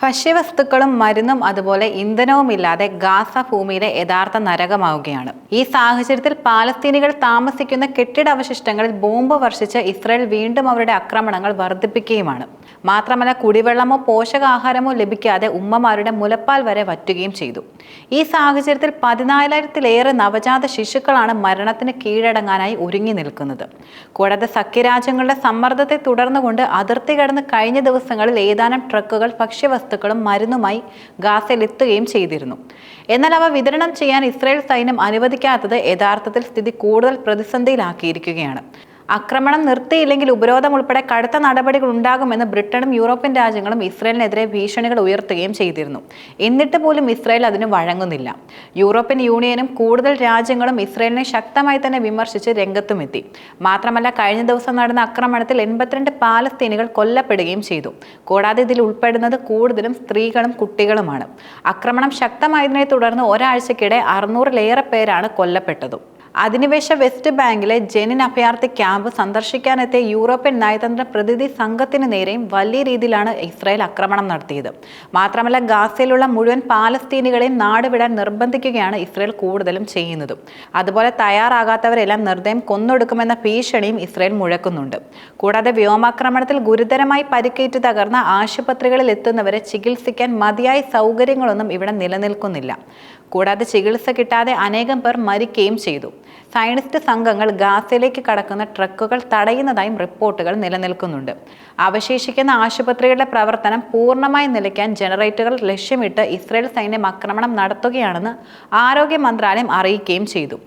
ഭക്ഷ്യവസ്തുക്കളും മരുന്നും അതുപോലെ ഇന്ധനവുമില്ലാതെ ഗാസ ഭൂമിയിലെ യഥാർത്ഥ നരകമാവുകയാണ്. ഈ സാഹചര്യത്തിൽ പാലസ്തീനികൾ താമസിക്കുന്ന കെട്ടിടാവശിഷ്ടങ്ങളിൽ ബോംബ് വർഷിച്ച് ഇസ്രായേൽ വീണ്ടും അവരുടെ ആക്രമണങ്ങൾ വർദ്ധിപ്പിക്കുകയുമാണ്. മാത്രമല്ല, കുടിവെള്ളമോ പോഷകാഹാരമോ ലഭിക്കാതെ ഉമ്മമാരുടെ മുലപ്പാൽ വരെ വറ്റുകയും ചെയ്തു. ഈ സാഹചര്യത്തിൽ 14,000-ലേറെ നവജാത ശിശുക്കളാണ് മരണത്തിന് കീഴടങ്ങാനായി ഒരുങ്ങി നിൽക്കുന്നത്. കൂടാതെ സഖ്യരാജ്യങ്ങളുടെ സമ്മർദ്ദത്തെ തുടർന്നുകൊണ്ട് അതിർത്തി കടന്ന് കഴിഞ്ഞ ദിവസങ്ങളിൽ ഏതാനും ട്രക്കുകൾ ഭക്ഷ്യവസ്തുക്കളും മരുന്നുമായി ഗാസയിൽ എത്തുകയും ചെയ്തിരുന്നു. എന്നാൽ അവ വിതരണം ചെയ്യാൻ ഇസ്രായേൽ സൈന്യം അനുവദിക്കാത്തത് യഥാർത്ഥത്തിൽ സ്ഥിതി കൂടുതൽ പ്രതിസന്ധിയിലാക്കിയിരിക്കുകയാണ്. ആക്രമണം നിർത്തിയില്ലെങ്കിൽ ഉപരോധം ഉൾപ്പെടെ കടുത്ത നടപടികൾ ഉണ്ടാകുമെന്ന് ബ്രിട്ടനും യൂറോപ്യൻ രാജ്യങ്ങളും ഇസ്രായേലിനെതിരെ ഭീഷണികൾ ഉയർത്തുകയും ചെയ്തിരുന്നു. എന്നിട്ട് പോലും ഇസ്രായേൽ അതിന് വഴങ്ങുന്നില്ല. യൂറോപ്യൻ യൂണിയനും കൂടുതൽ രാജ്യങ്ങളും ഇസ്രായേലിനെ ശക്തമായി തന്നെ വിമർശിച്ച് രംഗത്തുമെത്തി. മാത്രമല്ല, കഴിഞ്ഞ ദിവസം നടന്ന ആക്രമണത്തിൽ 82 പാലസ്തീനികൾ കൊല്ലപ്പെടുകയും ചെയ്തു. കൂടാതെ ഇതിൽ ഉൾപ്പെടുന്നത് കൂടുതലും സ്ത്രീകളും കുട്ടികളുമാണ്. ആക്രമണം ശക്തമായതിനെ തുടർന്ന് ഒരാഴ്ചക്കിടെ 600-ലേറെ പേരാണ് കൊല്ലപ്പെട്ടത്. അധിനിവേശ വെസ്റ്റ് ബാങ്കിലെ ജെനിൻ അഭയാർത്ഥി ക്യാമ്പ് സന്ദർശിക്കാനെത്തിയ യൂറോപ്യൻ നയതന്ത്ര പ്രതിനിധി സംഘത്തിന് നേരെയും വലിയ രീതിയിലാണ് ഇസ്രായേൽ ആക്രമണം നടത്തിയത്. മാത്രമല്ല, ഗാസയിലുള്ള മുഴുവൻ പാലസ്തീനികളെയും നാടുവിടാൻ നിർബന്ധിക്കുകയാണ് ഇസ്രായേൽ കൂടുതലും ചെയ്യുന്നത്. അതുപോലെ തയ്യാറാകാത്തവരെല്ലാം നിർദ്ദയം കൊന്നൊടുക്കുമെന്ന ഭീഷണിയും ഇസ്രായേൽ മുഴക്കുന്നുണ്ട്. കൂടാതെ വ്യോമാക്രമണത്തിൽ ഗുരുതരമായി പരിക്കേറ്റ് തകർന്ന ആശുപത്രികളിൽ എത്തുന്നവരെ ചികിത്സിക്കാൻ മതിയായ സൗകര്യങ്ങളൊന്നും ഇവിടെ നിലനിൽക്കുന്നില്ല. കൂടാതെ ചികിത്സ കിട്ടാതെ അനേകം പേർ മരിക്കുകയും ചെയ്തു. സയനിസ്റ്റ് സംഘങ്ങൾ ഗാസയിലേക്ക് കടക്കുന്ന ട്രക്കുകൾ തടയുന്നതായും റിപ്പോർട്ടുകൾ നിലനിൽക്കുന്നുണ്ട്. അവശേഷിക്കുന്ന ആശുപത്രികളുടെ പ്രവർത്തനം പൂർണ്ണമായി നിലയ്ക്കാൻ ജനറേറ്ററുകൾ ലക്ഷ്യമിട്ട് ഇസ്രായേൽ സൈന്യം ആക്രമണം നടത്തുകയാണെന്ന് ആരോഗ്യ മന്ത്രാലയം അറിയിക്കുകയും ചെയ്തു.